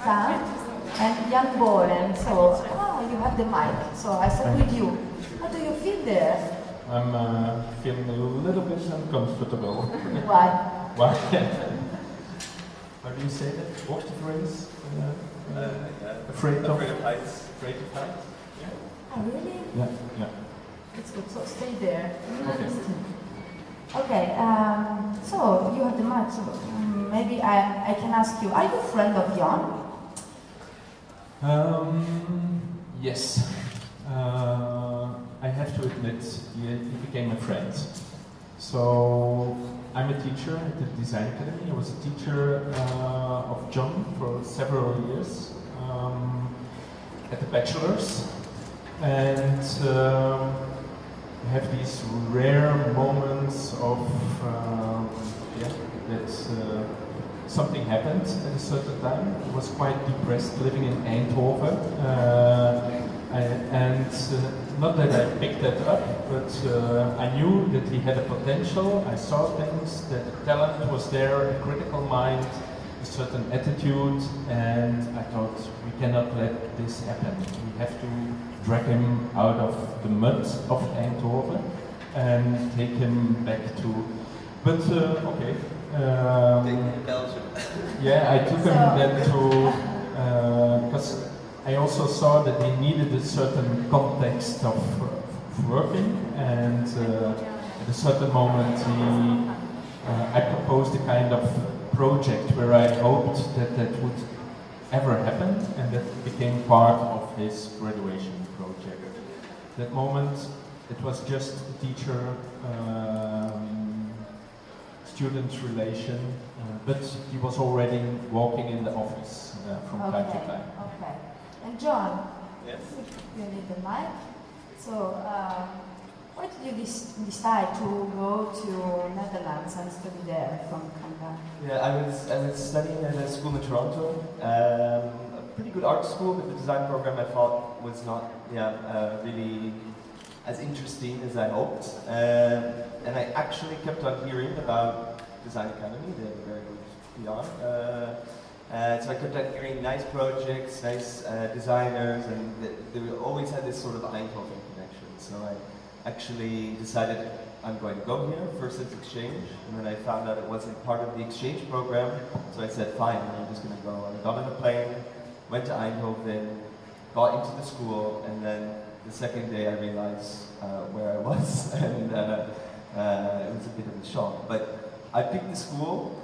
Stam and young Boelem. So, you have the mic. So I said with you. How do you feel there? I'm feeling a little bit uncomfortable. Why? Why? How do you say that? Hoogtevrees? Afraid of heights. Afraid of heights? Yeah. Oh, really? Yeah, yeah. It's good. So stay there. Okay. Okay. So you have the mic. So maybe I can ask you. Are you a friend of Jan? Yes. I have to admit, he became a friend. So I'm a teacher at the Design Academy. I was a teacher of John for several years at the bachelor's, and I have these rare moments of that something happened at a certain time. I was quite depressed living in Eindhoven, and not that I picked that up, but I knew that he had a potential. I saw things, that the talent was there, a critical mind, a certain attitude, and I thought, we cannot let this happen. We have to drag him out of the mud of Eindhoven and take him back to... But, okay. Take him to Belgium. Yeah, I took him then to... because I also saw that he needed a certain context of working, and at a certain moment I proposed a kind of project where I hoped that that would ever happen, and that became part of his graduation project. That moment, it was just a teacher student relation, but he was already walking in the office from time to time. Okay. And John, yes. You need the mic. So, why did you decide to go to Netherlands and study there from Canada? Yeah, I was studying at a school in Toronto, a pretty good art school, but the design program I thought was not really as interesting as I hoped. And I actually kept on hearing about Design Academy, they have a very good PR. So I kept on hearing nice projects, nice designers, and they always had this sort of Eindhoven connection. So I actually decided I'm going to go here, first as exchange, and then I found out it wasn't part of the exchange program, so I said fine, I'm just going to go. I got on a plane, went to Eindhoven, got into the school, and then the second day I realized where I was, and it was a bit of a shock. But I picked the school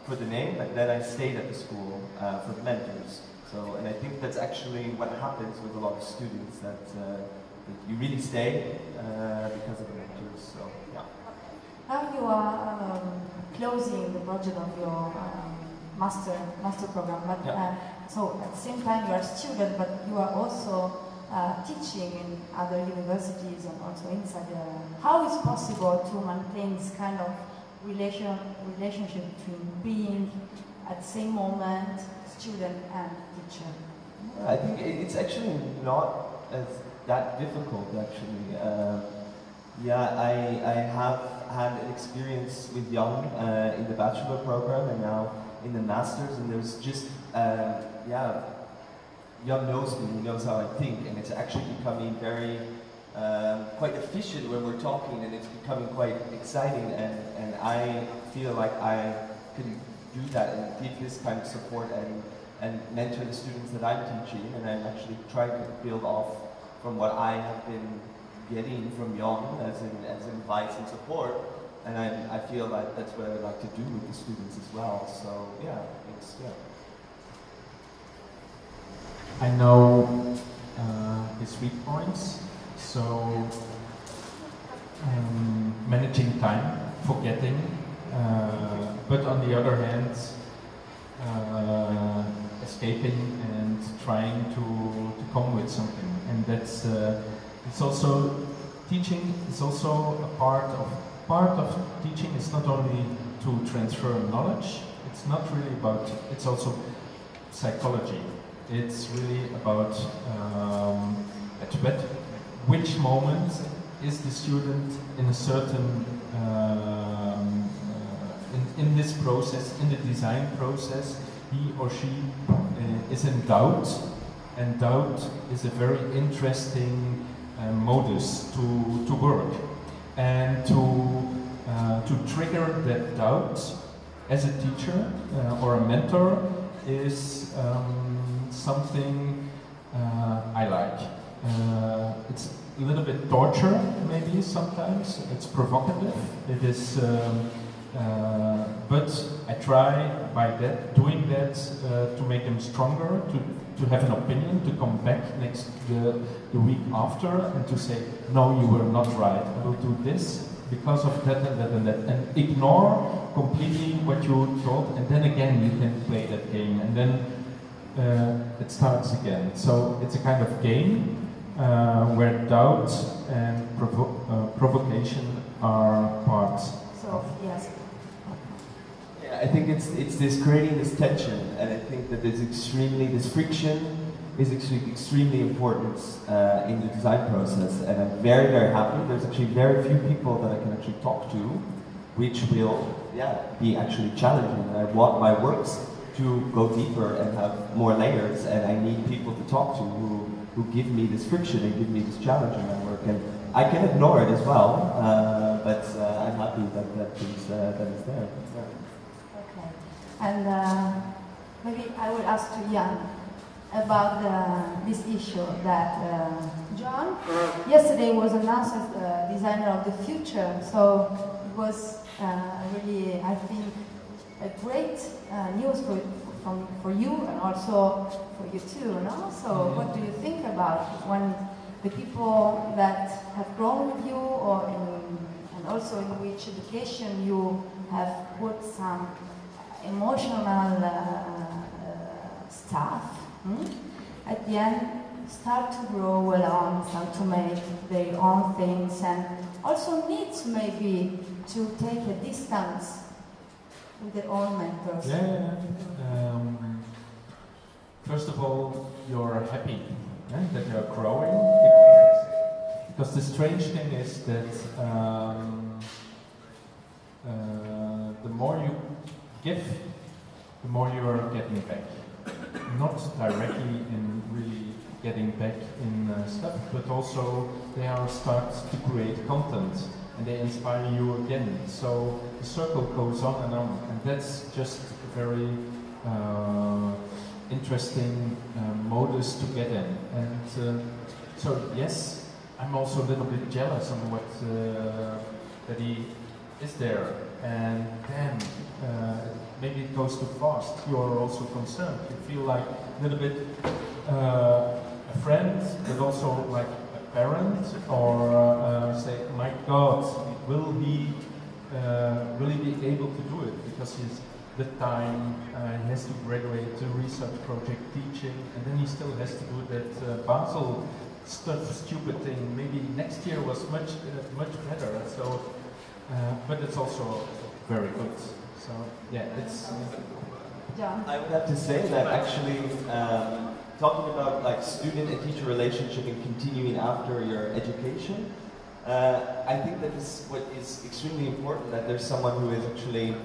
for the name, but then I stayed at the school for the mentors. So, and I think that's actually what happens with a lot of students, that you really stay because of the mentors. So, yeah. Now you are closing the budget of your master program, but so at the same time you are a student, but you are also teaching in other universities and also inside. How is possible to maintain this kind of relationship between being at the same moment student and teacher? I think it's actually not that difficult, actually. I have had an experience with Jan in the bachelor program and now in the masters, and there's just Jan knows me, he knows how I think, and it's actually becoming very quite efficient when we're talking, and it's becoming quite exciting, and I feel like I can do that and give this kind of support and mentor the students that I'm teaching, and I'm actually trying to build off from what I have been getting from Jan as in advice and support, and I feel like that's what I would like to do with the students as well. So I know his weak points, so managing time, forgetting, but on the other hand, escaping and trying to come with something, and that's it's also teaching. Is also a part of teaching. It's not only to transfer knowledge. It's not really about. It's also psychology. It's really about at which moment is the student in a certain in this process, in the design process, he or she is in doubt, and doubt is a very interesting modus to work, and to trigger that doubt as a teacher or a mentor is something I like. It's a little bit torture, maybe sometimes. It's provocative. It is, but I try by doing that to make them stronger, to have an opinion, to come back the week after and to say, no, you were not right. I will do this because of that and that and that, and ignore completely what you told, and then again you can play that game, and then it starts again. So it's a kind of game where doubt and provocation are parts. So, yes. Yeah, I think it's this creating this tension, and I think that this friction is actually extremely important in the design process, and I'm very, very happy. There's actually very few people that I can actually talk to, which will be actually challenging. And I want my works to go deeper and have more layers, and I need people to talk to who give me this friction and give me this challenge in my work. And I can ignore it as well, but I'm happy that is there. Yeah. Okay. And maybe I will ask to Jan about this issue that John yesterday was announced as the designer of the future. So it was really, I think, a great news for you and also for you too, no? So what do you think about when the people that have grown with you, or and also in which education you have put some emotional stuff, at the end start to grow along, start to make their own things, and also needs maybe to take a distance with their own mentors. First of all, you're happy that you're growing, because the strange thing is that the more you give, the more you are getting back. Not directly in really getting back in stuff, but also they are start to create content and they inspire you again. So the circle goes on, and that's just a very interesting modus to get in. And so yes, I'm also a little bit jealous on what that he is there, and then maybe it goes too fast. You are also concerned. You feel like a little bit a friend, but also like a parent, or say, my God, will he really be able to do it? Because he's the time he has to graduate to research project teaching, and then he still has to do that Basel stupid thing. Maybe next year was much better. So, but it's also very good. So yeah, it's. John? I would have to say that actually, talking about like student and teacher relationship and continuing after your education, I think that is what is extremely important. That there's someone who is actually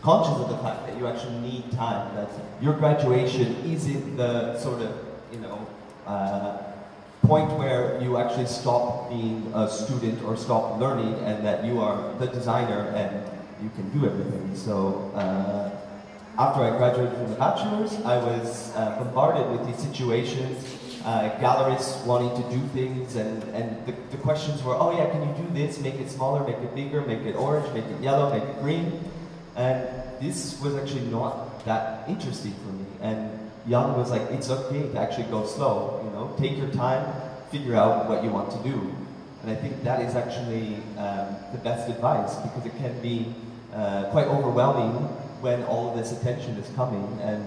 conscious of the fact that you actually need time. That your graduation isn't the sort of point where you actually stop being a student or stop learning, and that you are the designer and you can do everything. So after I graduated from the bachelor's, I was bombarded with these situations, gallerists wanting to do things, and the questions were, oh yeah, can you do this, make it smaller, make it bigger, make it orange, make it yellow, make it green. And this was actually not that interesting for me. And Jan was like, it's okay to actually go slow, take your time, figure out what you want to do. And I think that is actually the best advice, because it can be quite overwhelming when all of this attention is coming, and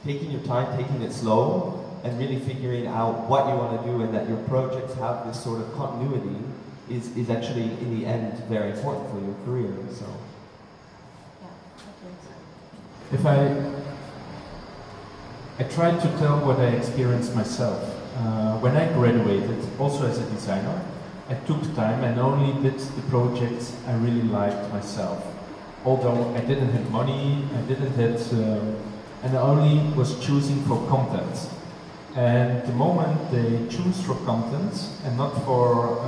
taking your time, taking it slow, and really figuring out what you want to do, and that your projects have this sort of continuity is actually, in the end, very important for your career. So, if I tried to tell what I experienced myself. When I graduated, also as a designer, I took time and only did the projects I really liked myself. Although I didn't have money, I didn't have and I only was choosing for content. And the moment they choose for content and not for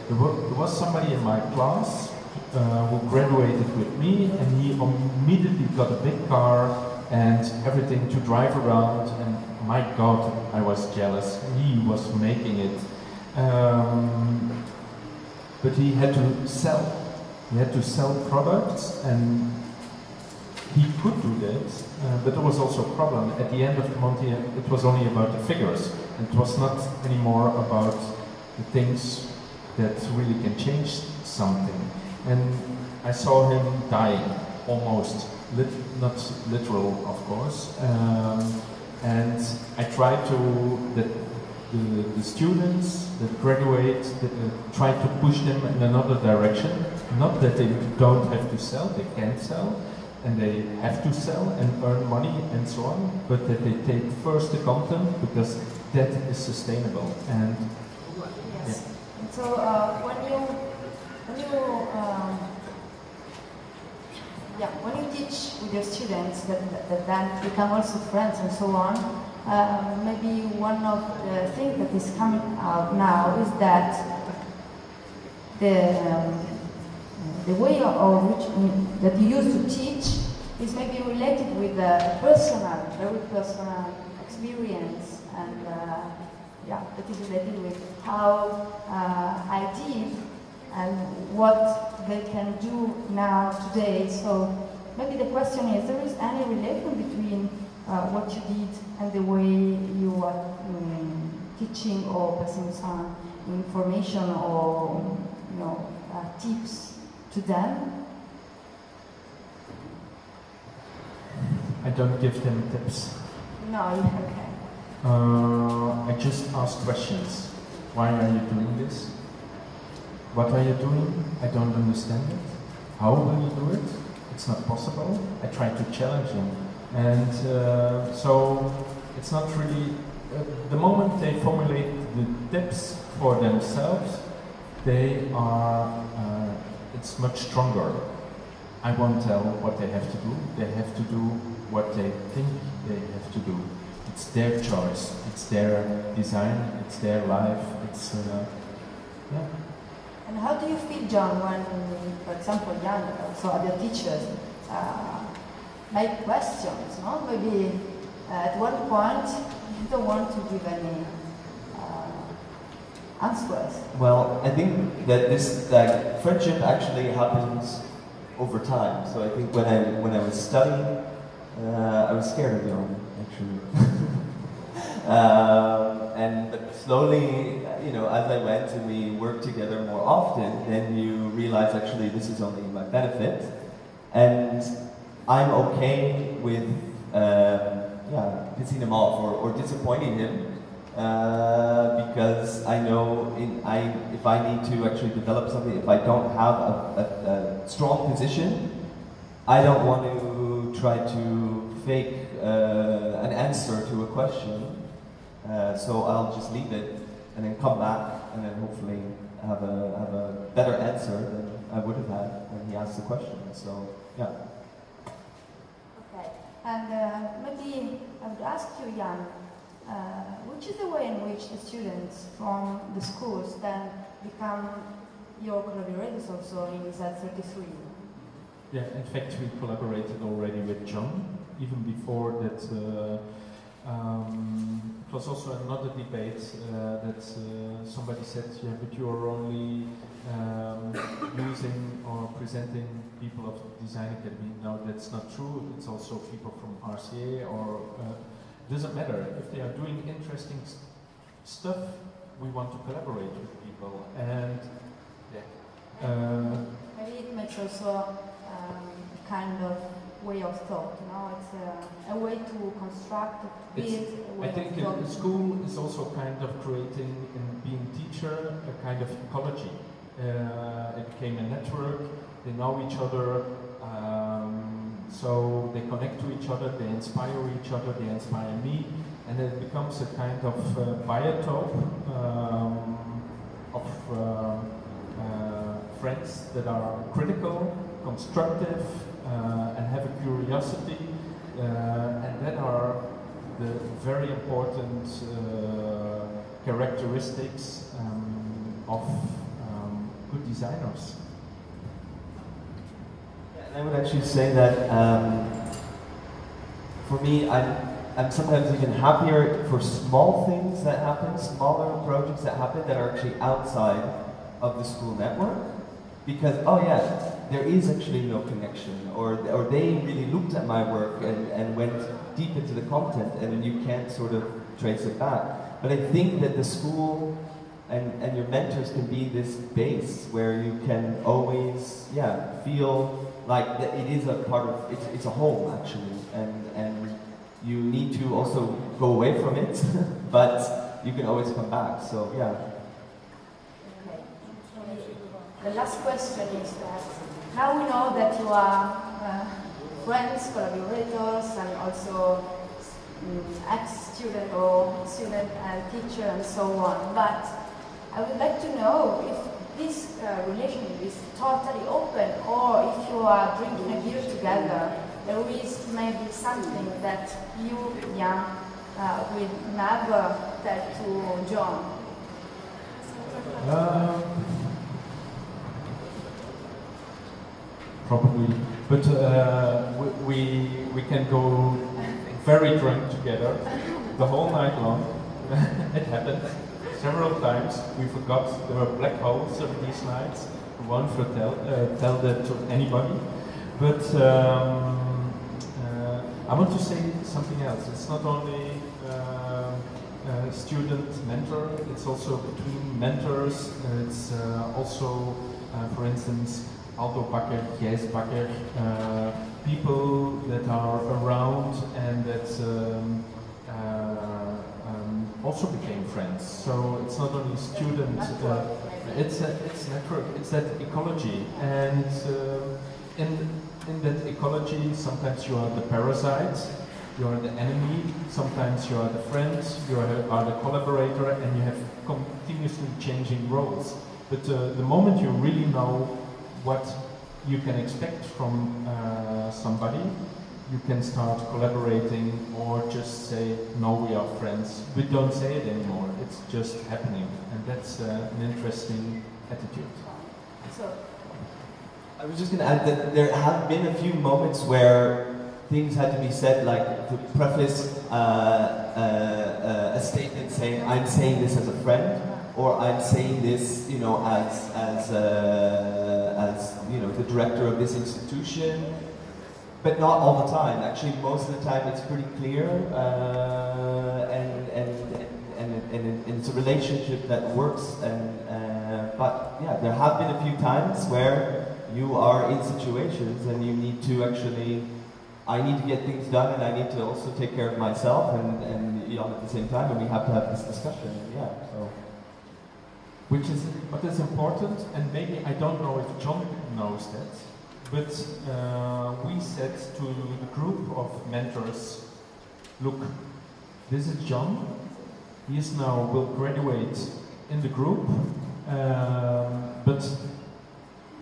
there was somebody in my class who graduated with me, and he immediately got a big car and everything to drive around, and my God, I was jealous. He was making it. But he had to sell. He had to sell products, and he could do that, but there was also a problem. At the end of the month, it was only about the figures. And it was not anymore about the things that really can change something. And I saw him dying, almost. Not literal, of course. And I tried to, the students that graduate, try to push them in another direction. Not that they don't have to sell, they can sell, and they have to sell and earn money and so on, but that they take first the content, because that is sustainable. And yes. Yeah. And so when you teach with your students that then become also friends and so on, maybe one of the things that is coming out now is that the way of which that you used to teach is maybe related with a very personal experience, and that is related with how I did and what they can do now today. So maybe the question is, there is any relation between what you did and the way you are teaching or passing some information or tips to them? I don't give them tips. No, okay. I just ask questions. Why are you doing this? What are you doing? I don't understand it. How will you do it? It's not possible. I try to challenge them. And so it's not really, the moment they formulate the tips for themselves, they are, it's much stronger. I won't tell what they have to do. They have to do what they think they have to do. It's their choice. It's their design. It's their life. It's, yeah. And how do you feel, John, when, for example, young, so other teachers make questions, no? Maybe at one point you don't want to give any answers. Well, I think that this friendship actually happens over time. So I think when I was studying, I was scared of Jan, actually. But slowly, as I went and we worked together more often, then you realize actually this is only my benefit, and I'm okay with pissing him off or disappointing him, because I know if I need to actually develop something, if I don't have a strong position, I don't want to try to fake an answer to a question. So I'll just leave it and then come back and then hopefully have a better answer than I would have had when he asked the question. So yeah. Okay, and maybe I would ask you, Jan, which is the way in which the students from the schools then become your collaborators also in Z33? Yeah, in fact we collaborated already with John, even before that. It was also another debate that somebody said, yeah, but you are only using or presenting people of the Design Academy. No, that's not true. It's also people from RCA or doesn't matter. If they are doing interesting stuff, we want to collaborate with people. And yeah. Maybe it makes also kind of way of thought, it's a way to construct, build a way I think of the school is also kind of creating, in being teacher, a kind of ecology. It became a network, they know each other, so they connect to each other, they inspire each other, they inspire me, and it becomes a kind of biotope of friends that are critical, constructive, and have a curiosity, and that are the very important characteristics of good designers. I would actually say that for me, I'm sometimes even happier for small things that happen, smaller projects that happen that are actually outside of the school network, because oh yeah, there is actually no connection, or they really looked at my work and went deep into the content, and you can't sort of trace it back. But I think that the school and your mentors can be this base where you can always, yeah, feel like that it is a part of, it's a home actually, and you need to also go away from it, but you can always come back, so yeah. Okay. The last question is that, now we know that you are friends, collaborators, and also ex-student or student and teacher and so on, but I would like to know if this relationship is totally open, or if you are drinking a beer together, there is maybe something that you, Jan, will never tell to John. Probably, but we can go very drunk together the whole night long. It happened several times. We forgot there were black holes of these nights. We won't tell that to anybody. But I want to say something else. It's not only student-mentor, it's also between mentors. It's also, for instance, Aldo Bakker, Gijs Bakker, people that are around and that also became friends. So it's not only student, it's network, it's that ecology. And in that ecology, sometimes you are the parasite, you are the enemy, sometimes you are the friend, you are the collaborator, and you have continuously changing roles. But the moment you really know what you can expect from somebody, you can start collaborating, or just say, no, we are friends. We don't say it anymore, it's just happening. And that's an interesting attitude. So, I was just going to add that there have been a few moments where things had to be said, like to preface a statement saying, I'm saying this as a friend, or I'm saying this, you know, as you know, the director of this institution. But not all the time. Actually, most of the time it's pretty clear, and it's a relationship that works. But yeah, there have been a few times where you are in situations and you need to actually, I need to get things done, and I need to also take care of myself and you know, at the same time, and we have to have this discussion. Yeah. So. Which is what is important, and maybe I don't know if John knows that. But we said to the group of mentors, look, this is John, he is now, will graduate in the group, but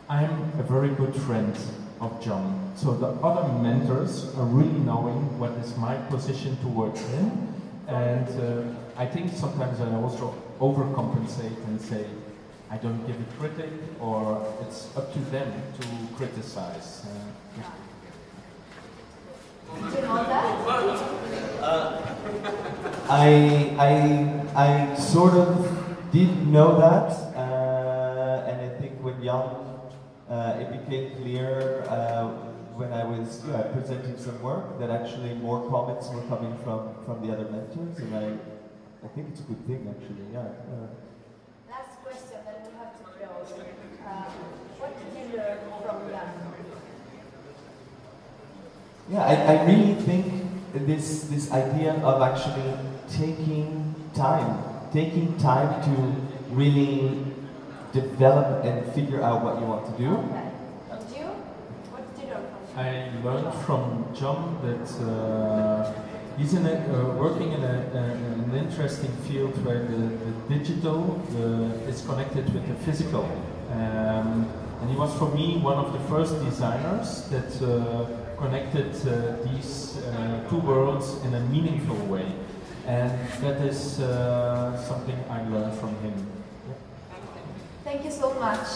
I'm a very good friend of John. So the other mentors are really knowing what is my position towards him, and I think sometimes I also overcompensate and say, I don't give a critic, or it's up to them to criticize. did you know that? I sort of did know that, and I think when Jan, it became clear when I was presenting some work that actually more comments were coming from the other mentors, and I think it's a good thing actually. Yeah. Last question, then we have to close. What did you learn from Jan? Yeah, I really think this idea of actually taking time to really develop and figure out what you want to do. Okay. And you? What did you learn from Jan? I learned from John that he's working in an interesting field where the digital is connected with the physical. And he was for me one of the first designers that connected these two worlds in a meaningful way. And that is something I learned from him. Thank you so much.